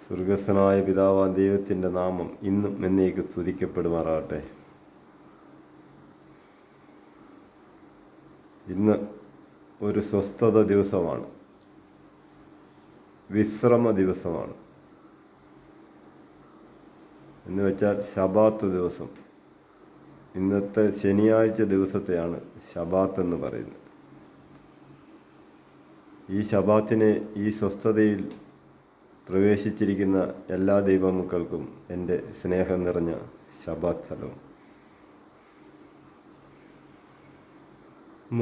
സ്വർഗസ്ഥനായ പിതാവാം ദൈവത്തിൻ്റെ നാമം ഇന്നും എന്നേക്ക് സ്തുതിക്കപ്പെടുമാറാകട്ടെ. ഇന്ന് ഒരു സ്വസ്ഥത ദിവസമാണ്, വിശ്രമ ദിവസമാണ്. എന്ന് വെച്ചാൽ ശബാത്ത് ദിവസം. ഇന്നത്തെ ശനിയാഴ്ച ദിവസത്തെയാണ് ശബാത്ത് എന്ന് പറയുന്നത്. ഈ ശബാത്തിനെ, ഈ സ്വസ്ഥതയിൽ പ്രവേശിച്ചിരിക്കുന്ന എല്ലാ ദൈവമക്കൾക്കും എൻ്റെ സ്നേഹം നിറഞ്ഞ ശബാത്ത് സലവും.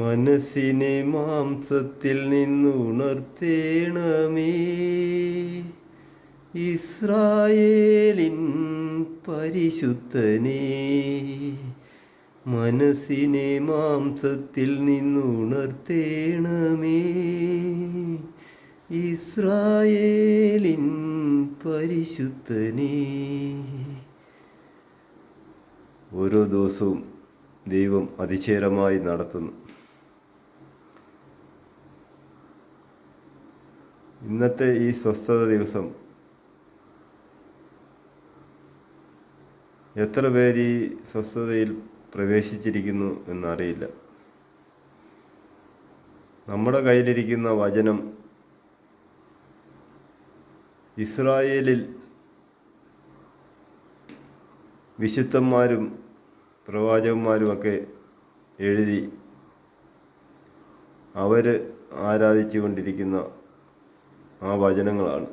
മനസ്സിനെ മാംസത്തിൽ നിന്നുണർത്തേണമേ, ഇസ്രായേലിൻ പരിശുദ്ധനേ. മനസ്സിനെ മാംസത്തിൽ നിന്നുണർത്തേണമേ, ഇസ്രായേലിൻ പരിശുദ്ധനേ. ഓരോ ദിവസവും ദൈവം അതിശയകരമായി നടത്തുന്നു. ഇന്നത്തെ ഈ സ്വസ്ഥത ദിവസം എത്ര പേര് ഈ സ്വസ്ഥതയിൽ പ്രവേശിച്ചിരിക്കുന്നു എന്നറിയില്ല. നമ്മുടെ കയ്യിലിരിക്കുന്ന വചനം ഇസ്രായേലിൽ വിശുദ്ധന്മാരും പ്രവാചകന്മാരുമൊക്കെ എഴുതി അവർ ആരാധിച്ചു കൊണ്ടിരിക്കുന്ന ആ വചനങ്ങളാണ്.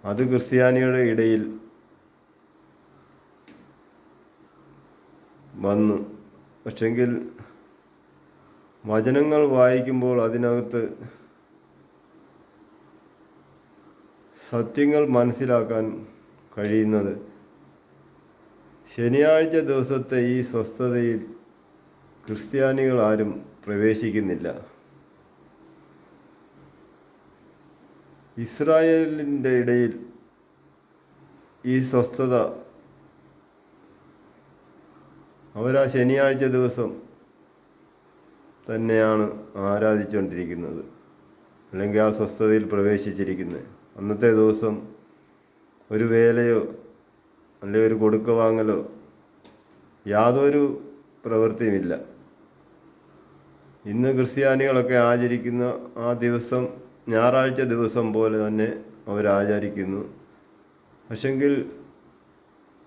അത് ക്രിസ്ത്യാനിയുടെ ഇടയിൽ വന്നു. പക്ഷെങ്കിൽ വചനങ്ങൾ വായിക്കുമ്പോൾ അതിനകത്ത് സത്യങ്ങൾ മനസ്സിലാക്കാൻ കഴിയുന്നത് ശനിയാഴ്ച ദിവസത്തെ ഈ സ്വസ്ഥതയിൽ ക്രിസ്ത്യാനികൾ ആരും പ്രവേശിക്കുന്നില്ല. ഇസ്രായേലിൻ്റെ ഇടയിൽ ഈ സ്വസ്ഥത അവരാ ശനിയാഴ്ച ദിവസം തന്നെയാണ് ആരാധിച്ചുകൊണ്ടിരിക്കുന്നത്, അല്ലെങ്കിൽ ആ സ്വസ്ഥതയിൽ പ്രവേശിച്ചിരിക്കുന്നത്. അന്നത്തെ ദിവസം ഒരു വേലയോ അല്ലെങ്കിൽ ഒരു കൊടുക്ക വാങ്ങലോ യാതൊരു പ്രവൃത്തിയുമില്ല. ഇന്ന് ക്രിസ്ത്യാനികളൊക്കെ ആചരിക്കുന്ന ആ ദിവസം ഞായറാഴ്ച ദിവസം പോലെ തന്നെ അവരാചരിക്കുന്നു. പക്ഷെങ്കിൽ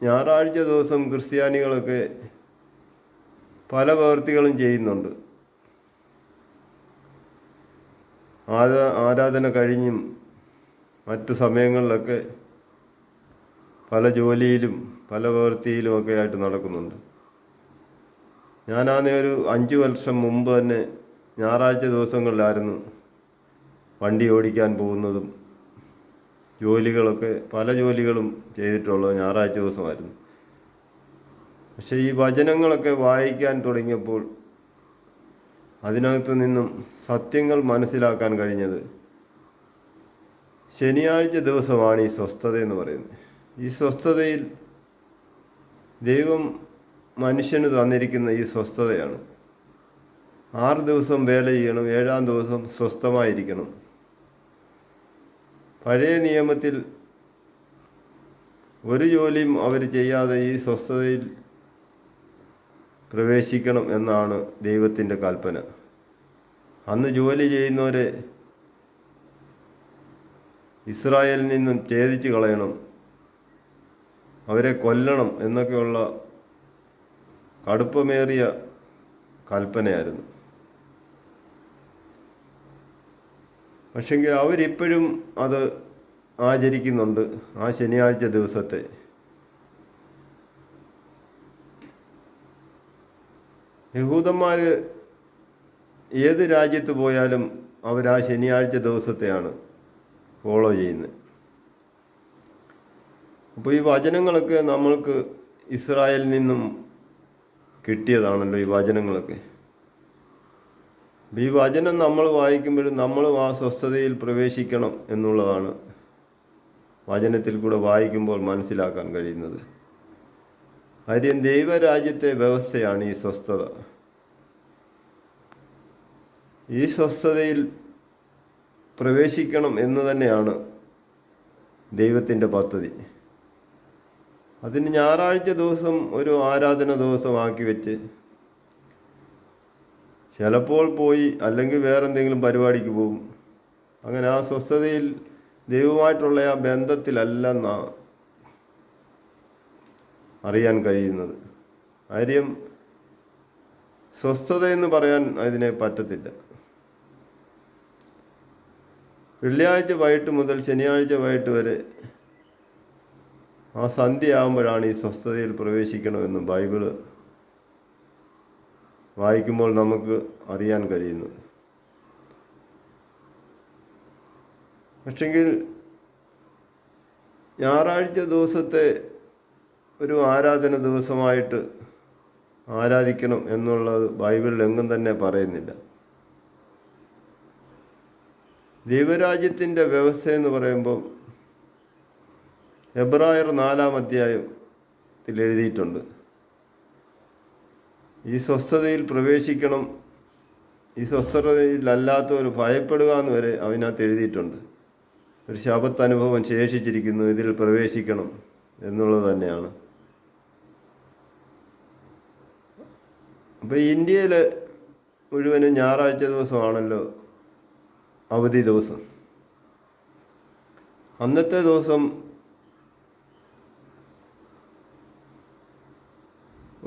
ഞായറാഴ്ച ദിവസം ക്രിസ്ത്യാനികളൊക്കെ പല പ്രവൃത്തികളും ചെയ്യുന്നുണ്ട്. ആരാധന കഴിഞ്ഞും മറ്റു സമയങ്ങളിലൊക്കെ പല ജോലിയിലും പല പ്രവൃത്തിയിലുമൊക്കെ ആയിട്ട് നടക്കുന്നുണ്ട്. ഞാനാണേ ഒരു 5 വർഷം മുമ്പ് തന്നെ ഞായറാഴ്ച ദിവസങ്ങളിലായിരുന്നു വണ്ടി ഓടിക്കാൻ പോകുന്നതും ജോലികളൊക്കെ പല ജോലികളും ചെയ്തിട്ടുള്ളത് ഞായറാഴ്ച ദിവസമായിരുന്നു. പക്ഷേ ഈ വചനങ്ങളൊക്കെ വായിക്കാൻ തുടങ്ങിയപ്പോൾ അതിനകത്ത് നിന്നും സത്യങ്ങൾ മനസ്സിലാക്കാൻ കഴിഞ്ഞത് ശനിയാഴ്ച ദിവസമാണ് ഈ സ്വസ്ഥത എന്ന് പറയുന്നത്. ഈ സ്വസ്ഥതയിൽ ദൈവം മനുഷ്യന് തന്നിരിക്കുന്ന ഈ സ്വസ്ഥതയാണ്. 6 ദിവസം വേല ചെയ്യണം, 7-ാം ദിവസം സ്വസ്ഥമായിരിക്കണം. പഴയ നിയമത്തിൽ ഒരു ജോലിയും അവർ ചെയ്യാതെ ഈ സ്വസ്ഥതയിൽ പ്രവേശിക്കണം എന്നാണ് ദൈവത്തിൻ്റെ കൽപ്പന. അന്ന് ജോലി ചെയ്യുന്നവരെ ഇസ്രായേലിൽ നിന്നും ഛേദിച്ച് കളയണം, അവരെ കൊല്ലണം എന്നൊക്കെയുള്ള കടുപ്പമേറിയ കൽപ്പനയായിരുന്നു. പക്ഷെങ്കിൽ അവരിപ്പോഴും അത് ആചരിക്കുന്നുണ്ട്. ആ ശനിയാഴ്ച ദിവസത്തെ യഹൂദന്മാർ ഏത് രാജ്യത്ത് പോയാലും അവർ ആ ശനിയാഴ്ച ദിവസത്തെയാണ് ഫോളോ ചെയ്യുന്നത്. അപ്പോൾ ഈ വചനങ്ങളൊക്കെ നമ്മൾക്ക് ഇസ്രായേലിൽ നിന്നും കിട്ടിയതാണല്ലോ ഈ വചനങ്ങളൊക്കെ. ഈ വചനം നമ്മൾ വായിക്കുമ്പോഴും നമ്മളും ആ സ്വസ്ഥതയിൽ പ്രവേശിക്കണം എന്നുള്ളതാണ് വചനത്തിൽ കൂടെ വായിക്കുമ്പോൾ മനസ്സിലാക്കാൻ കഴിയുന്നത്. കാര്യം ദൈവരാജ്യത്തെ വ്യവസ്ഥയാണ് ഈ സ്വസ്ഥത. ഈ സ്വസ്ഥതയിൽ പ്രവേശിക്കണം എന്ന് തന്നെയാണ് ദൈവത്തിൻ്റെ പദ്ധതി. അതിന് ഞായറാഴ്ച ദിവസം ഒരു ആരാധന ദിവസമാക്കി വെച്ച് ചിലപ്പോൾ പോയി, അല്ലെങ്കിൽ വേറെന്തെങ്കിലും പരിപാടിക്ക് പോകും. അങ്ങനെ ആ സ്വസ്ഥതയിൽ ദൈവമായിട്ടുള്ള ആ ബന്ധത്തിലല്ല നാം അറിയാൻ കഴിയുന്നത്. കാര്യം സ്വസ്ഥത എന്ന് പറയാൻ അതിനെ പറ്റത്തില്ല. വെള്ളിയാഴ്ച വൈകിട്ട് മുതൽ ശനിയാഴ്ച വൈകിട്ട് വരെ ആ സന്ധ്യയാകുമ്പോഴാണ് ഈ സ്വസ്ഥതയിൽ പ്രവേശിക്കണമെന്ന് ബൈബിള് വായിക്കുമ്പോൾ നമുക്ക് അറിയാൻ കഴിയുന്നത്. പക്ഷെങ്കിൽ ഞായറാഴ്ച ദിവസത്തെ ഒരു ആരാധന ദിവസമായിട്ട് ആരാധിക്കണം എന്നുള്ളത് ബൈബിളിൽ എങ്ങും തന്നെ പറയുന്നില്ല. ദൈവരാജ്യത്തിൻ്റെ വ്യവസ്ഥ എന്ന് പറയുമ്പോൾ എബ്രായർ 4-ാം അധ്യായത്തിൽ എഴുതിയിട്ടുണ്ട്. ഈ സ്വസ്ഥതയിൽ പ്രവേശിക്കണം, ഈ സ്വസ്ഥതയിലല്ലാത്തവർ ഭയപ്പെടുക എന്ന് വരെ അതിനകത്ത് എഴുതിയിട്ടുണ്ട്. ഒരു ശബത്ത് അനുഭവം ശേഷിച്ചിരിക്കുന്നു, ഇതിൽ പ്രവേശിക്കണം എന്നുള്ളത് തന്നെയാണ്. അപ്പോൾ ഇന്ത്യയിൽ മുഴുവനും ഞായറാഴ്ച ദിവസമാണല്ലോ അവധി ദിവസം. അന്നത്തെ ദിവസം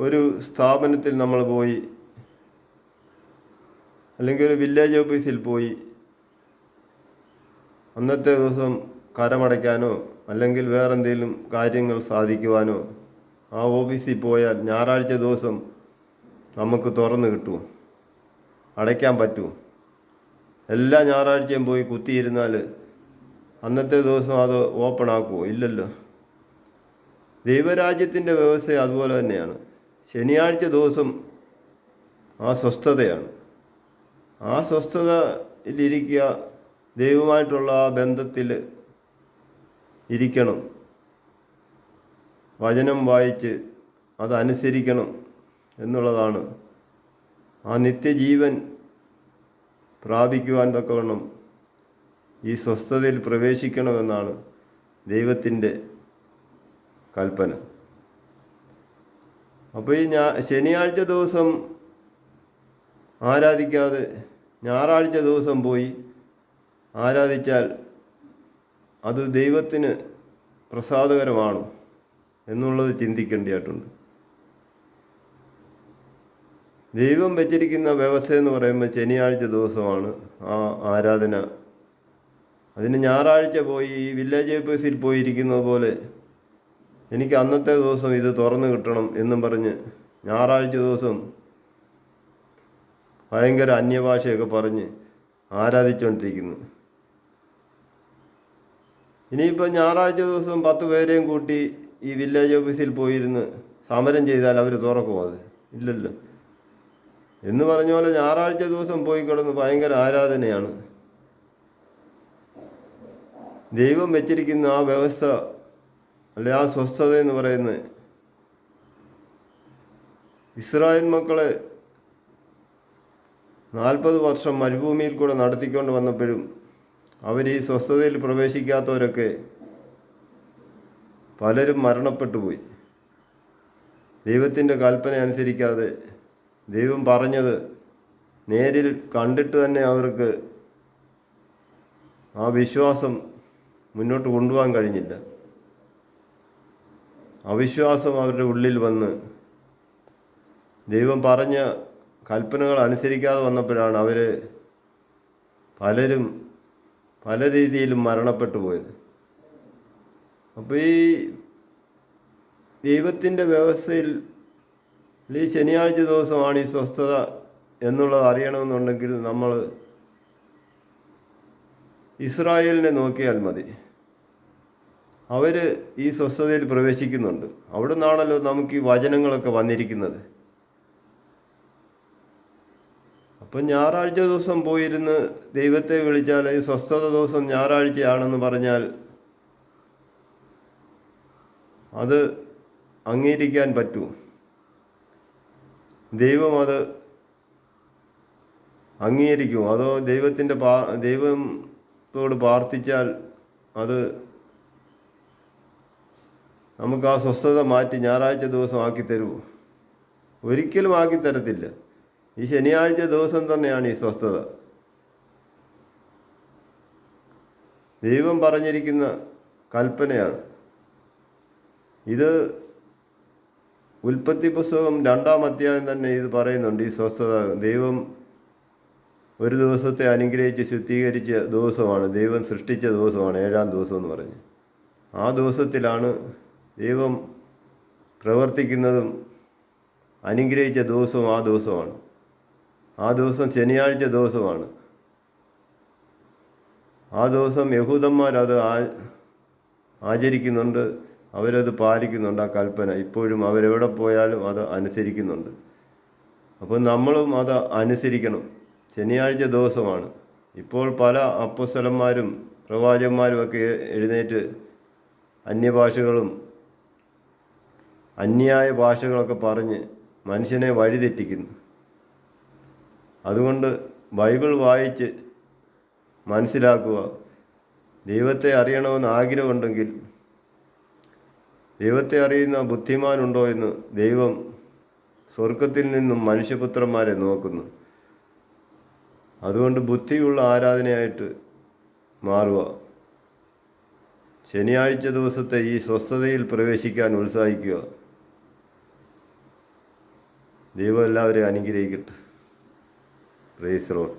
ഒരു സ്ഥാപനത്തിൽ നമ്മൾ പോയി, അല്ലെങ്കിൽ ഒരു വില്ലേജ് ഓഫീസിൽ പോയി അന്നത്തെ ദിവസം കരമടയ്ക്കാനോ അല്ലെങ്കിൽ വേറെന്തെങ്കിലും കാര്യങ്ങൾ സാധിക്കുവാനോ ആ ഓഫീസിൽ പോയാൽ ഞായറാഴ്ച ദിവസം നമുക്ക് തുറന്ന് കിട്ടുമോ? അടയ്ക്കാൻ പറ്റുമോ? എല്ലാ ഞായറാഴ്ചയും പോയി കുത്തിയിരുന്നാൽ അന്നത്തെ ദിവസം അത് ഓപ്പൺ ആക്കുമോ? ഇല്ലല്ലോ. ദൈവരാജ്യത്തിൻ്റെ വ്യവസ്ഥ അതുപോലെ തന്നെയാണ്. ശനിയാഴ്ച ദിവസം ആ സ്വസ്ഥതയാണ്. ആ സ്വസ്ഥതയിലിരിക്കുക, ദൈവമായിട്ടുള്ള ആ ബന്ധത്തിൽ ഇരിക്കണം, വചനം വായിച്ച് അതനുസരിക്കണം എന്നുള്ളതാണ്. ആ നിത്യജീവൻ പ്രാപിക്കുവാൻ തക്കവണ്ണം ഈ സ്വസ്ഥതയിൽ പ്രവേശിക്കണമെന്നാണ് ദൈവത്തിൻ്റെ കൽപ്പന. അപ്പോൾ ഈ ശനിയാഴ്ച ദിവസം ആരാധിക്കാതെ ഞായറാഴ്ച ദിവസം പോയി ആരാധിച്ചാൽ അത് ദൈവത്തിന് പ്രസാദകരമാണോ എന്നുള്ളത് ചിന്തിക്കേണ്ടതായിട്ടുണ്ട്. ദൈവം വെച്ചിരിക്കുന്ന വ്യവസ്ഥ എന്ന് പറയുമ്പോൾ ശനിയാഴ്ച ദിവസമാണ് ആ ആരാധന. അതിന് ഞായറാഴ്ച പോയി ഈ വില്ലേജ് ഓഫീസിൽ പോയിരിക്കുന്നത് പോലെ എനിക്ക് അന്നത്തെ ദിവസം ഇത് തുറന്നു കിട്ടണം എന്നും പറഞ്ഞ് ഞായറാഴ്ച ദിവസം ഭയങ്കര അന്യഭാഷയൊക്കെ പറഞ്ഞ് ആരാധിച്ചുകൊണ്ടിരിക്കുന്നു. ഇനിയിപ്പോൾ ഞായറാഴ്ച ദിവസം 10 പേരെയും കൂട്ടി ഈ വില്ലേജ് ഓഫീസിൽ പോയിരുന്ന് സമരം ചെയ്താൽ അവർ തുറക്കുമോ? അത് ഇല്ലല്ലോ. എന്ന് പറഞ്ഞ പോലെ ഞായറാഴ്ച ദിവസം പോയി കിടന്ന് ഭയങ്കര ആരാധനയാണ്. ദൈവം വെച്ചിരിക്കുന്ന ആ വ്യവസ്ഥ അല്ലെ ആ സ്വസ്ഥത എന്ന് പറയുന്നത് ഇസ്രായേൽ മക്കളെ 40 വർഷം മരുഭൂമിയിൽ കൂടെ നടത്തിക്കൊണ്ട് വന്നപ്പോഴും അവർ ഈ സ്വസ്ഥതയിൽ പ്രവേശിക്കാത്തവരൊക്കെ പലരും മരണപ്പെട്ടു പോയി. ദൈവത്തിൻ്റെ കൽപ്പന അനുസരിക്കാതെ ദൈവം പറഞ്ഞത് നേരിൽ കണ്ടിട്ട് തന്നെ അവർക്ക് ആ വിശ്വാസം മുന്നോട്ട് കൊണ്ടുപോകാൻ കഴിഞ്ഞില്ല. അവിശ്വാസം അവരുടെ ഉള്ളിൽ വന്ന് ദൈവം പറഞ്ഞ കൽപ്പനകൾ അനുസരിക്കാതെ വന്നപ്പോഴാണ് അവർ പലരും പല രീതിയിലും മരണപ്പെട്ടു പോയത്. അപ്പോൾ ഈ ദൈവത്തിൻ്റെ വ്യവസ്ഥയിൽ ഈ ശനിയാഴ്ച ദിവസമാണ് ഈ സ്വസ്ഥത എന്നുള്ളത് അറിയണമെന്നുണ്ടെങ്കിൽ നമ്മൾ ഇസ്രായേലിനെ നോക്കിയാൽ മതി. അവർ ഈ സ്വസ്ഥതയിൽ പ്രവേശിക്കുന്നുണ്ട്. അവിടെ നിന്നാണല്ലോ നമുക്ക് ഈ വചനങ്ങളൊക്കെ വന്നിരിക്കുന്നത്. അപ്പം ഞായറാഴ്ച ദിവസം പോയിരുന്ന് ദൈവത്തെ വിളിച്ചാൽ ഈ സ്വസ്ഥത ദിവസം ഞായറാഴ്ചയാണെന്ന് പറഞ്ഞാൽ അത് അംഗീകരിക്കാൻ പറ്റുമോ? ദൈവം അത് അംഗീകരിക്കുമോ? അതോ ദൈവത്തോട് പ്രാർത്ഥിച്ചാൽ അത് നമുക്ക് ആ സ്വസ്ഥത മാറ്റി ഞായറാഴ്ച ദിവസം ആക്കി തരുമോ? ഒരിക്കലും ആക്കി തരത്തില്ല. ഈ ശനിയാഴ്ച ദിവസം തന്നെയാണ് ഈ സ്വസ്ഥത. ദൈവം പറഞ്ഞിരിക്കുന്ന കൽപ്പനയാണ് ഇത്. ഉൽപ്പത്തി പുസ്തകം 2-ാം അധ്യായം തന്നെ ഇത് പറയുന്നുണ്ട്. ഈ സ്വസ്ഥത ദൈവം ഒരു ദിവസത്തെ അനുഗ്രഹിച്ച് ശുദ്ധീകരിച്ച ദിവസമാണ്, ദൈവം സൃഷ്ടിച്ച ദിവസമാണ് 7-ാം ദിവസം എന്ന് പറഞ്ഞ്. ആ ദിവസത്തിലാണ് ദൈവം പ്രവർത്തിക്കുന്നതും അനുഗ്രഹിച്ച ദിവസവും ആ ദിവസമാണ്. ആ ദിവസം ശനിയാഴ്ച ദിവസമാണ്. ആ ദിവസം യഹൂദന്മാരത് ആചരിക്കുന്നുണ്ട്, അവരത് പാലിക്കുന്നുണ്ട്. ആ കൽപ്പന ഇപ്പോഴും അവരെവിടെ പോയാലും അത് അനുസരിക്കുന്നുണ്ട്. അപ്പോൾ നമ്മളും അത് അനുസരിക്കണം. ശനിയാഴ്ച ദിവസമാണ്. ഇപ്പോൾ പല അപ്പോസ്തലന്മാരും പ്രവാചകന്മാരും ഒക്കെ എഴുന്നേറ്റ് അന്യഭാഷകളും അന്യായ ഭാഷകളൊക്കെ പറഞ്ഞ് മനുഷ്യനെ വഴിതെറ്റിക്കുന്നു. അതുകൊണ്ട് ബൈബിൾ വായിച്ച് മനസ്സിലാക്കുക. ദൈവത്തെ അറിയണമെന്ന് ആഗ്രഹമുണ്ടെങ്കിൽ, ദൈവത്തെ അറിയുന്ന ബുദ്ധിമാനുണ്ടോ എന്ന് ദൈവം സ്വർഗത്തിൽ നിന്നും മനുഷ്യപുത്രന്മാരെ നോക്കുന്നു. അതുകൊണ്ട് ബുദ്ധിയുള്ള ആരാധനയായിട്ട് മാറുക. ശനിയാഴ്ച ദിവസത്തെ ഈ സ്വസ്ഥതയിൽ പ്രവേശിക്കാൻ ഉത്സാഹിക്കുക. ദൈവം എല്ലാവരെയും അനുഗ്രഹിക്കട്ടെ. Praise the Lord.